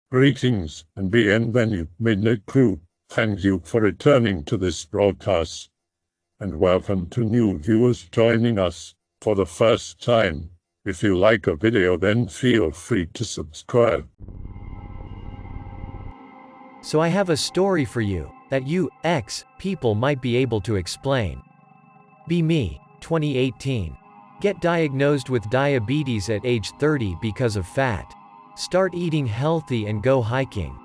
Greetings and bienvenue, Midnight Crew. Thank you for returning to this broadcast, and welcome to new viewers joining us for the first time. If you like a video, then feel free to subscribe. So I have a story for you that you, people might be able to explain. Be me, 2018. Get diagnosed with diabetes at age 30 because of fat. Start eating healthy and go hiking.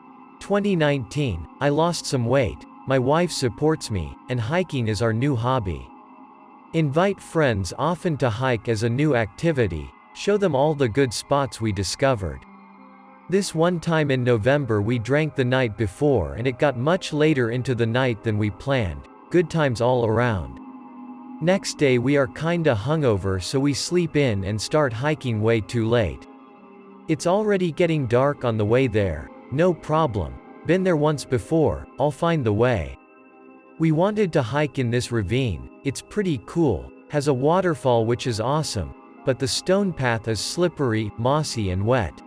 2019, I lost some weight, my wife supports me, and hiking is our new hobby. Invite friends often to hike as a new activity, show them all the good spots we discovered. This one time in November we drank the night before and it got much later into the night than we planned. Good times all around. Next day we are kinda hungover, so we sleep in and start hiking way too late. It's already getting dark on the way there. No problem. Been there once before, I'll find the way. We wanted to hike in this ravine. It's pretty cool, has a waterfall which is awesome, but the stone path is slippery, mossy and wet.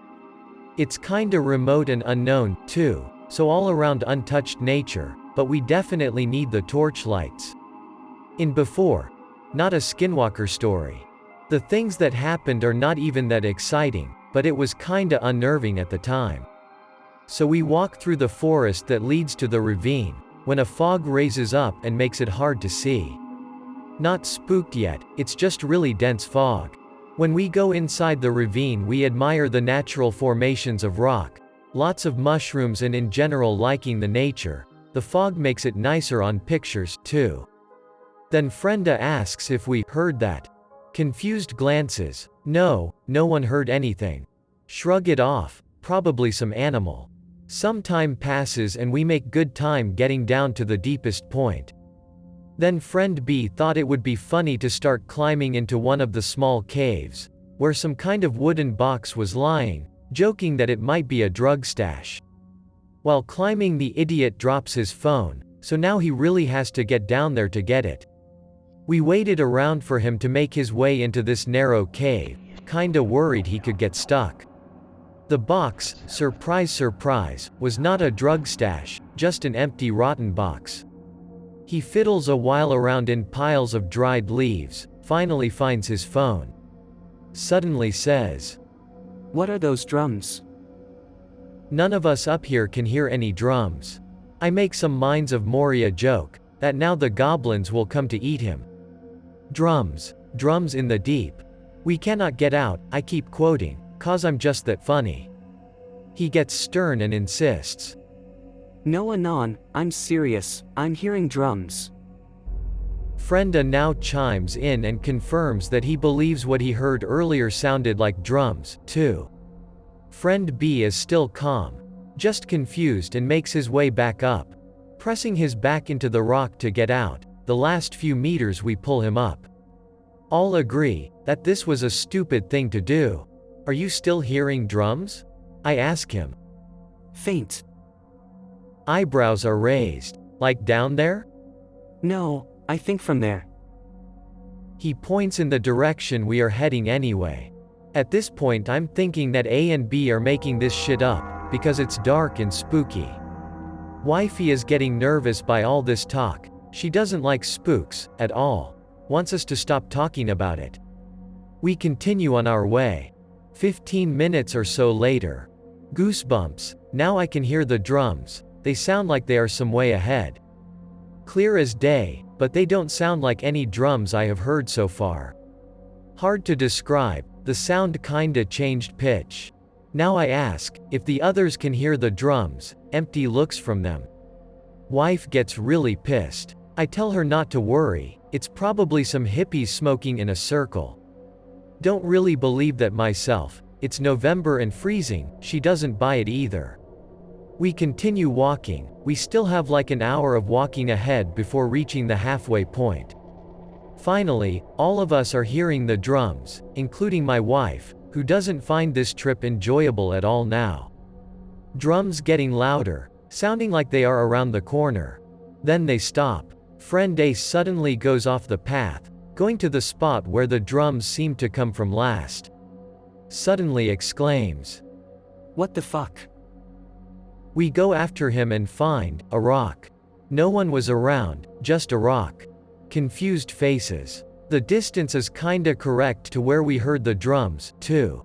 It's kinda remote and unknown, too, so all around untouched nature, but we definitely need the torchlights. In before, not a skinwalker story. The things that happened are not even that exciting, but it was kinda unnerving at the time. So we walk through the forest that leads to the ravine, when a fog raises up and makes it hard to see. Not spooked yet, it's just really dense fog. When we go inside the ravine we admire the natural formations of rock, lots of mushrooms and in general liking the nature. The fog makes it nicer on pictures, too. Then Frenda asks if we heard that. Confused glances. No one heard anything. Shrug it off, probably some animal. Some time passes and we make good time getting down to the deepest point. Then friend B thought it would be funny to start climbing into one of the small caves, where some kind of wooden box was lying, joking that it might be a drug stash. While climbing the idiot drops his phone, so now he really has to get down there to get it. We waited around for him to make his way into this narrow cave, kinda worried he could get stuck. The box, surprise surprise, was not a drug stash, just an empty rotten box. He fiddles a while around in piles of dried leaves, finally finds his phone. Suddenly says, "What are those drums?" None of us up here can hear any drums. I make some Mines of Moria joke, that now the goblins will come to eat him. Drums in the deep. We cannot get out, I keep quoting, cause I'm just that funny. He gets stern and insists. "No, Anon, I'm serious, I'm hearing drums." Frenda now chimes in and confirms that he believes what he heard earlier sounded like drums, too. Friend B is still calm, just confused and makes his way back up. Pressing his back into the rock to get out, the last few meters we pull him up. All agree that this was a stupid thing to do. Are you still hearing drums? I ask him. Faint. Eyebrows are raised. Like down there? No, I think from there. He points in the direction we are heading anyway. At this point I'm thinking that A and B are making this shit up, because it's dark and spooky. Wifey is getting nervous by all this talk. She doesn't like spooks, at all. Wants us to stop talking about it. We continue on our way. 15 minutes or so later. Goosebumps. Now I can hear the drums. They sound like they are some way ahead. Clear as day, but they don't sound like any drums I have heard so far. Hard to describe, the sound kinda changed pitch. Now I ask, if the others can hear the drums, empty looks from them. Wife gets really pissed. I tell her not to worry, it's probably some hippies smoking in a circle. Don't really believe that myself, it's November and freezing, she doesn't buy it either. We continue walking, we still have like an hour of walking ahead before reaching the halfway point. Finally, all of us are hearing the drums, including my wife, who doesn't find this trip enjoyable at all now. Drums getting louder, sounding like they are around the corner. Then they stop. Friend A suddenly goes off the path, going to the spot where the drums seem to come from last. Suddenly exclaims, "What the fuck?" We go after him and find a rock. No one was around, just a rock. Confused faces. The distance is kinda correct to where we heard the drums, too.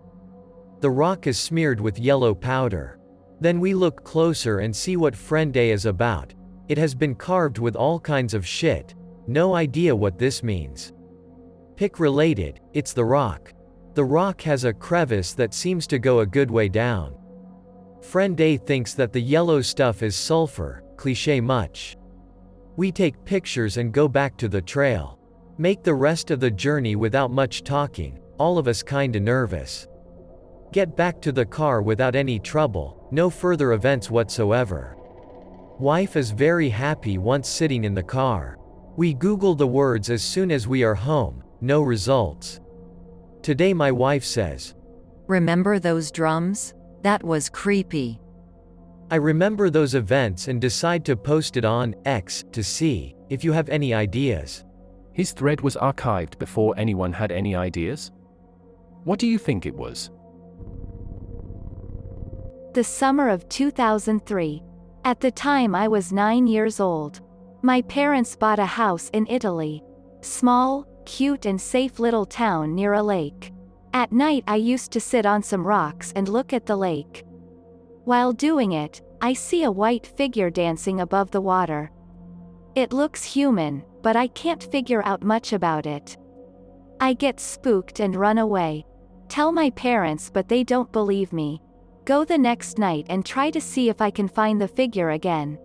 The rock is smeared with yellow powder. Then we look closer and see what Friend A is about. It has been carved with all kinds of shit. No idea what this means. Pick related, it's the rock. The rock has a crevice that seems to go a good way down. Friend A thinks that the yellow stuff is sulfur, cliché much. We take pictures and go back to the trail. Make the rest of the journey without much talking, all of us kinda nervous. Get back to the car without any trouble, no further events whatsoever. Wife is very happy once sitting in the car. We Google the words as soon as we are home, no results. Today my wife says, "Remember those drums? That was creepy." I remember those events and decide to post it on X to see if you have any ideas. His thread was archived before anyone had any ideas? What do you think it was? The summer of 2003. At the time I was 9 years old. My parents bought a house in Italy. Small, cute and safe little town near a lake. At night I used to sit on some rocks and look at the lake. While doing it, I see a white figure dancing above the water. It looks human, but I can't figure out much about it. I get spooked and run away. Tell my parents but they don't believe me. Go the next night and try to see if I can find the figure again.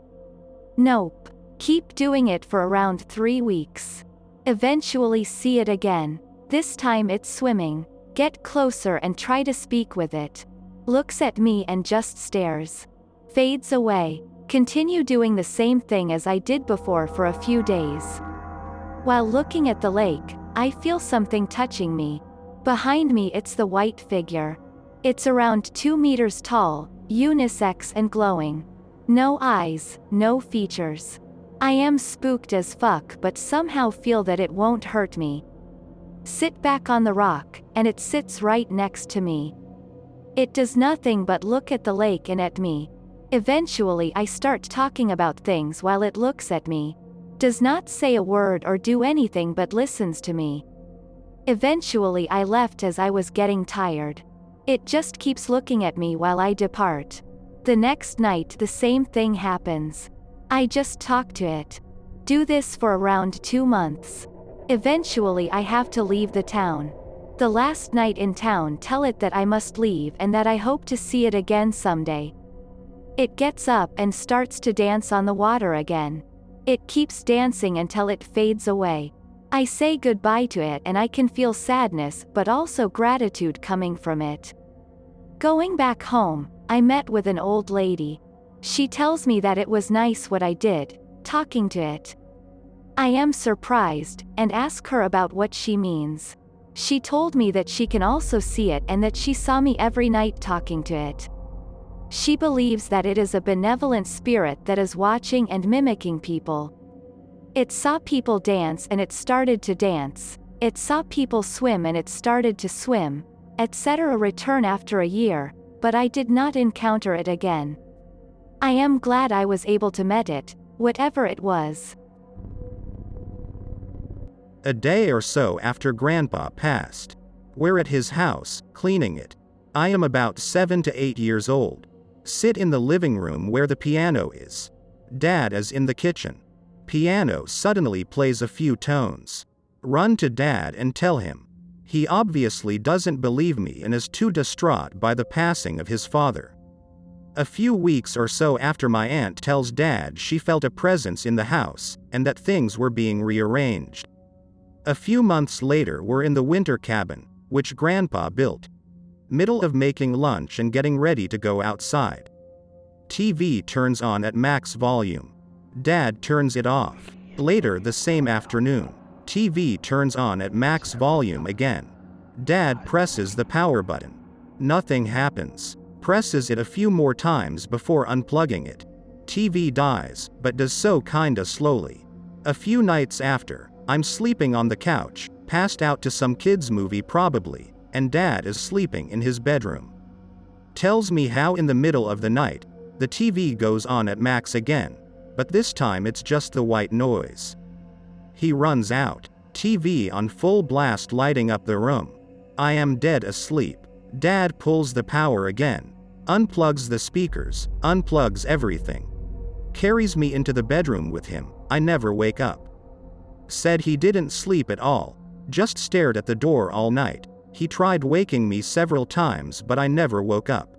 Nope. Keep doing it for around 3 weeks. Eventually see it again. This time it's swimming. Get closer and try to speak with it. Looks at me and just stares. Fades away. Continue doing the same thing as I did before for a few days. While looking at the lake, I feel something touching me. Behind me it's the white figure. It's around 2 meters tall, unisex and glowing. No eyes, no features. I am spooked as fuck but somehow feel that it won't hurt me. Sit back on the rock, and it sits right next to me. It does nothing but look at the lake and at me. Eventually I start talking about things while it looks at me. Does not say a word or do anything but listens to me. Eventually I left as I was getting tired. It just keeps looking at me while I depart. The next night the same thing happens. I just talk to it. Do this for around 2 months. Eventually I have to leave the town. The last night in town tell it that I must leave and that I hope to see it again someday. It gets up and starts to dance on the water again. It keeps dancing until it fades away. I say goodbye to it and I can feel sadness but also gratitude coming from it. Going back home, I met with an old lady. She tells me that it was nice what I did, talking to it. I am surprised, and ask her about what she means. She told me that she can also see it and that she saw me every night talking to it. She believes that it is a benevolent spirit that is watching and mimicking people. It saw people dance and it started to dance. It saw people swim and it started to swim, etc. Return after a year, but I did not encounter it again. I am glad I was able to met it, whatever it was. A day or so after Grandpa passed. We're at his house, cleaning it. I am about 7 to 8 years old. Sit in the living room where the piano is. Dad is in the kitchen. Piano suddenly plays a few tones. Run to Dad and tell him. He obviously doesn't believe me and is too distraught by the passing of his father. A few weeks or so after, my aunt tells Dad she felt a presence in the house, and that things were being rearranged. A few months later we're in the winter cabin, which Grandpa built. Middle of making lunch and getting ready to go outside. TV turns on at max volume. Dad turns it off. Later the same afternoon, TV turns on at max volume again. Dad presses the power button. Nothing happens. Presses it a few more times before unplugging it. TV dies, but does so kinda slowly. A few nights after, I'm sleeping on the couch, passed out to some kids movie probably, and Dad is sleeping in his bedroom. Tells me how in the middle of the night, The TV goes on at max again, but this time it's just the white noise. He runs out. TV on full blast, lighting up the room. I am dead asleep. Dad pulls the power again, unplugs the speakers, unplugs everything. Carries me into the bedroom with him. I never wake up. Said he didn't sleep at all, just stared at the door all night. He tried waking me several times, but I never woke up.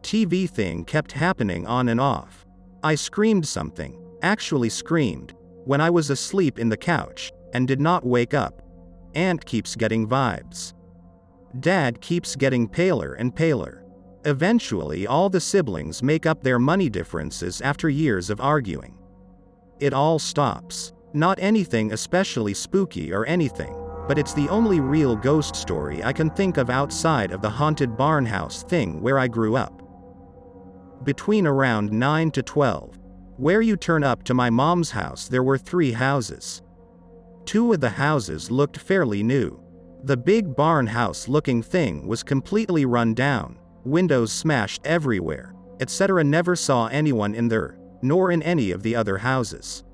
TV thing kept happening on and off. I screamed something, actually screamed, when I was asleep in the couch, and did not wake up. Aunt keeps getting vibes. Dad keeps getting paler and paler. Eventually all the siblings make up their money differences after years of arguing. It all stops. Not anything especially spooky or anything, but it's the only real ghost story I can think of outside of the haunted barn house thing where I grew up. Between around 9 to 12, where you turn up to my mom's house, there were 3 houses. 2 of the houses looked fairly new. The big barn house looking thing was completely run down, windows smashed everywhere, etc. Never saw anyone in there, nor in any of the other houses.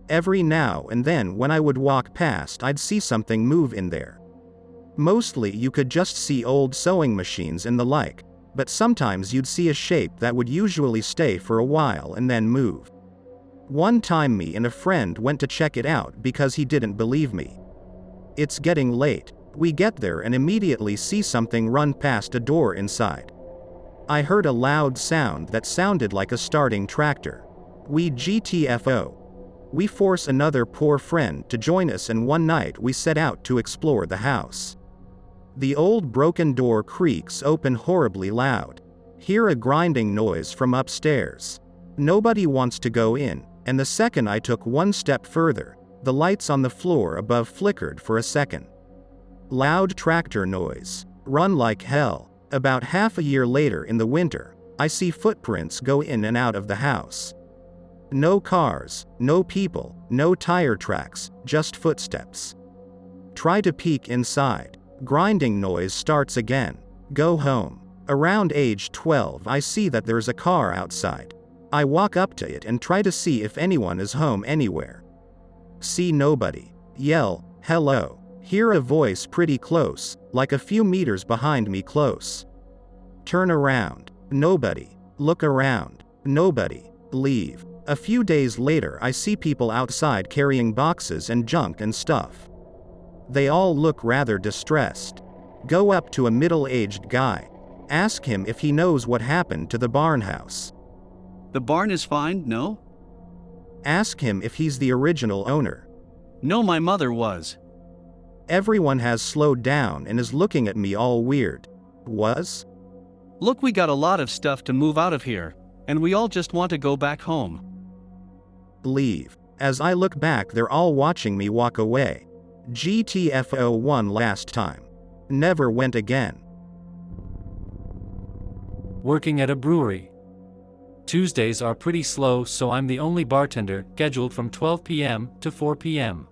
Every now and then when I would walk past, I'd see something move in there. Mostly you could just see old sewing machines and the like, but sometimes you'd see a shape that would usually stay for a while and then move. One time me and a friend went to check it out because he didn't believe me. It's getting late. We get there and immediately see something run past a door inside. I heard a loud sound that sounded like a starting tractor. We GTFO. We force another poor friend to join us, and one night we set out to explore the house. The old broken door creaks open horribly loud. Hear a grinding noise from upstairs. Nobody wants to go in, and the second I took one step further, the lights on the floor above flickered for a second. Loud tractor noise. Run like hell. About half a year later in the winter, I see footprints go in and out of the house. No cars, no people, no tire tracks, just footsteps. Try to peek inside. Grinding noise starts again. Go home. Around age 12 I see that there's a car outside. I walk up to it and try to see if anyone is home anywhere. See nobody. Yell, hello. Hear a voice pretty close, like a few meters behind me close. Turn around. Nobody. Look around. Nobody. Leave. A few days later I see people outside carrying boxes and junk and stuff. They all look rather distressed. Go up to a middle-aged guy. Ask him if he knows what happened to the barn house. The barn is fine, no? Ask him if he's the original owner. No, my mother was. Everyone has slowed down and is looking at me all weird. Was? Look, we got a lot of stuff to move out of here, and we all just want to go back home. Leave. As I look back, they're all watching me walk away. GTFO one last time. Never went again. Working at a brewery. Tuesdays are pretty slow, so I'm the only bartender, scheduled from 12 p.m. to 4 p.m.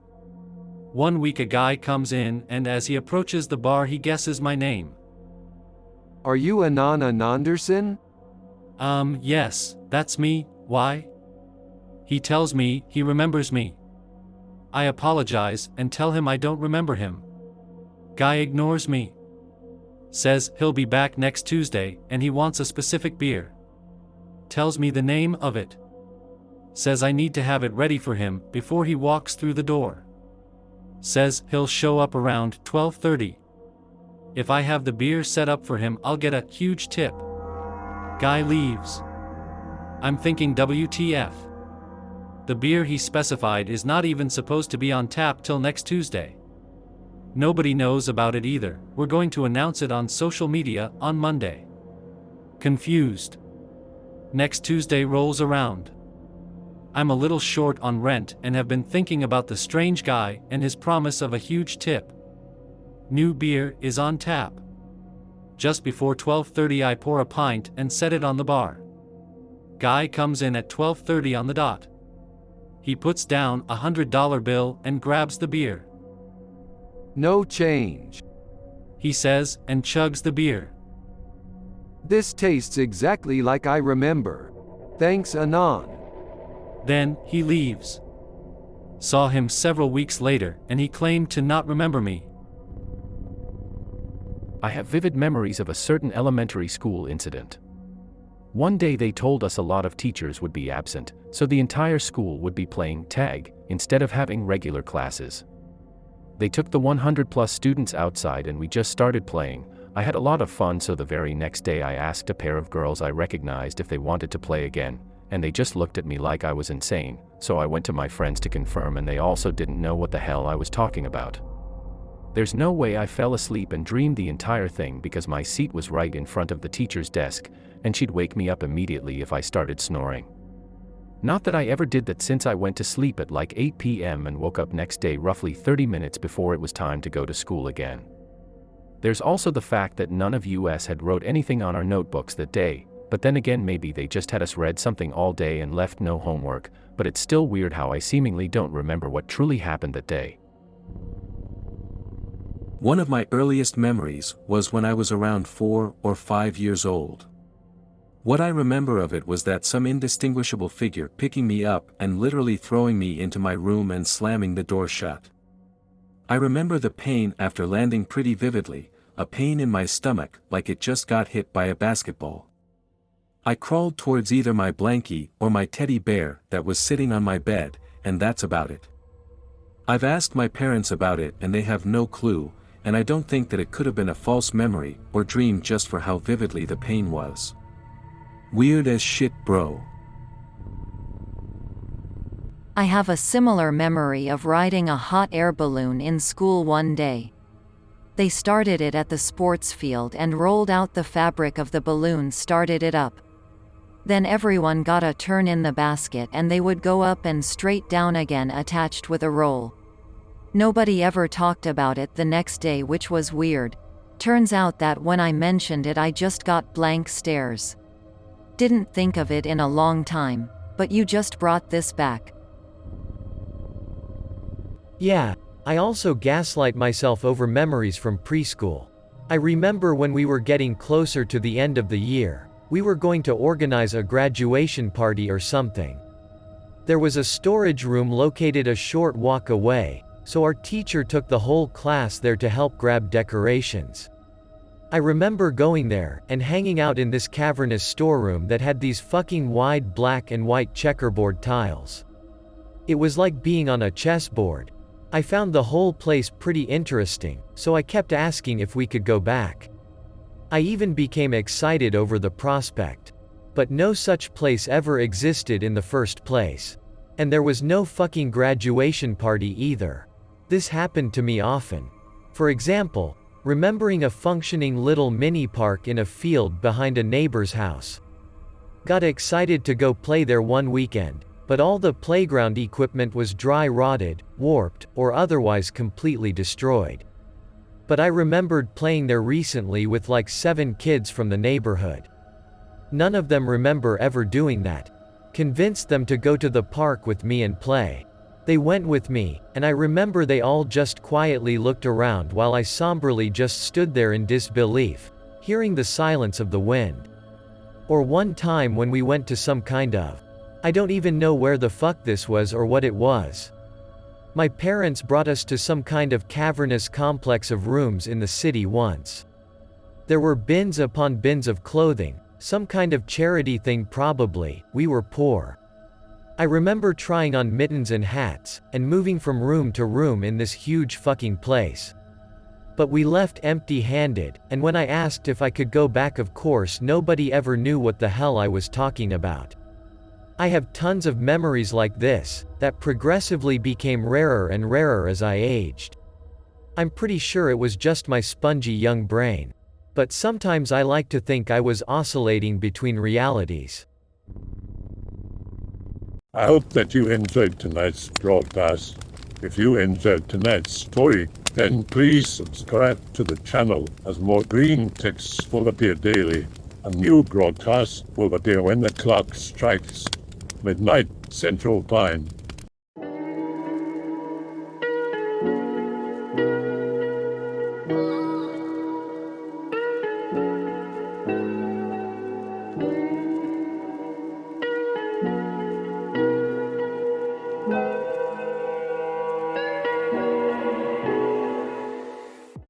One week a guy comes in, and as he approaches the bar he guesses my name. Are you Anan Ananderson? Yes, that's me. Why? He tells me he remembers me. I apologize and tell him I don't remember him. Guy ignores me. Says he'll be back next Tuesday and he wants a specific beer. Tells me the name of it. Says I need to have it ready for him before he walks through the door. Says he'll show up around 12:30. If I have the beer set up for him, I'll get a huge tip. Guy leaves. I'm thinking WTF. The beer he specified is not even supposed to be on tap till next Tuesday. Nobody knows about it either. We're going to announce it on social media on Monday. Confused. Next Tuesday rolls around. I'm a little short on rent and have been thinking about the strange guy and his promise of a huge tip. New beer is on tap. Just before 12:30 I pour a pint and set it on the bar. Guy comes in at 12:30 on the dot. He puts down a $100 bill and grabs the beer. No change, he says, and chugs the beer. This tastes exactly like I remember. Thanks, Anon. Then, he leaves. Saw him several weeks later, and he claimed to not remember me. I have vivid memories of a certain elementary school incident. One day they told us a lot of teachers would be absent, so the entire school would be playing tag, instead of having regular classes. They took the 100+ students outside and we just started playing. I had a lot of fun, so the very next day I asked a pair of girls I recognized if they wanted to play again, and they just looked at me like I was insane, so I went to my friends to confirm and they also didn't know what the hell I was talking about. There's no way I fell asleep and dreamed the entire thing because my seat was right in front of the teacher's desk, and she'd wake me up immediately if I started snoring. Not that I ever did that, since I went to sleep at like 8 p.m. and woke up next day roughly 30 minutes before it was time to go to school again. There's also the fact that none of us had wrote anything on our notebooks that day, but then again maybe they just had us read something all day and left no homework, but it's still weird how I seemingly don't remember what truly happened that day. One of my earliest memories was when I was around 4 or 5 years old. What I remember of it was that some indistinguishable figure picking me up and literally throwing me into my room and slamming the door shut. I remember the pain after landing pretty vividly, a pain in my stomach like it just got hit by a basketball. I crawled towards either my blankie or my teddy bear that was sitting on my bed, and that's about it. I've asked my parents about it and they have no clue, and I don't think that it could have been a false memory or dream just for how vividly the pain was. Weird as shit, bro. I have a similar memory of riding a hot air balloon in school one day. They started it at the sports field and rolled out the fabric of the balloon, started it up. Then everyone got a turn in the basket and they would go up and straight down again attached with a roll. Nobody ever talked about it the next day, which was weird. Turns out that when I mentioned it I just got blank stares. Didn't think of it in a long time, but you just brought this back. Yeah, I also gaslight myself over memories from preschool. I remember when we were getting closer to the end of the year, we were going to organize a graduation party or something. There was a storage room located a short walk away, so our teacher took the whole class there to help grab decorations. I remember going there and hanging out in this cavernous storeroom that had these fucking wide black and white checkerboard tiles. It was like being on a chessboard. I found the whole place pretty interesting, so I kept asking if we could go back. I even became excited over the prospect. But no such place ever existed in the first place. And there was no fucking graduation party either. This happened to me often. For example, remembering a functioning little mini park in a field behind a neighbor's house. Got excited to go play there one weekend, but all the playground equipment was dry rotted, warped, or otherwise completely destroyed. But I remembered playing there recently with like 7 kids from the neighborhood. None of them remember ever doing that. Convinced them to go to the park with me and play. They went with me, and I remember they all just quietly looked around while I somberly just stood there in disbelief, hearing the silence of the wind. Or one time when we went to some kind of, I don't even know where the fuck this was or what it was. My parents brought us to some kind of cavernous complex of rooms in the city once. There were bins upon bins of clothing, some kind of charity thing probably. We were poor. I remember trying on mittens and hats, and moving from room to room in this huge fucking place. But we left empty-handed, and when I asked if I could go back, of course nobody ever knew what the hell I was talking about. I have tons of memories like this, that progressively became rarer and rarer as I aged. I'm pretty sure it was just my spongy young brain. But sometimes I like to think I was oscillating between realities. I hope that you enjoyed tonight's broadcast. If you enjoyed tonight's story, then please subscribe to the channel, as more green texts will appear daily. A new broadcast will appear when the clock strikes midnight Central Time.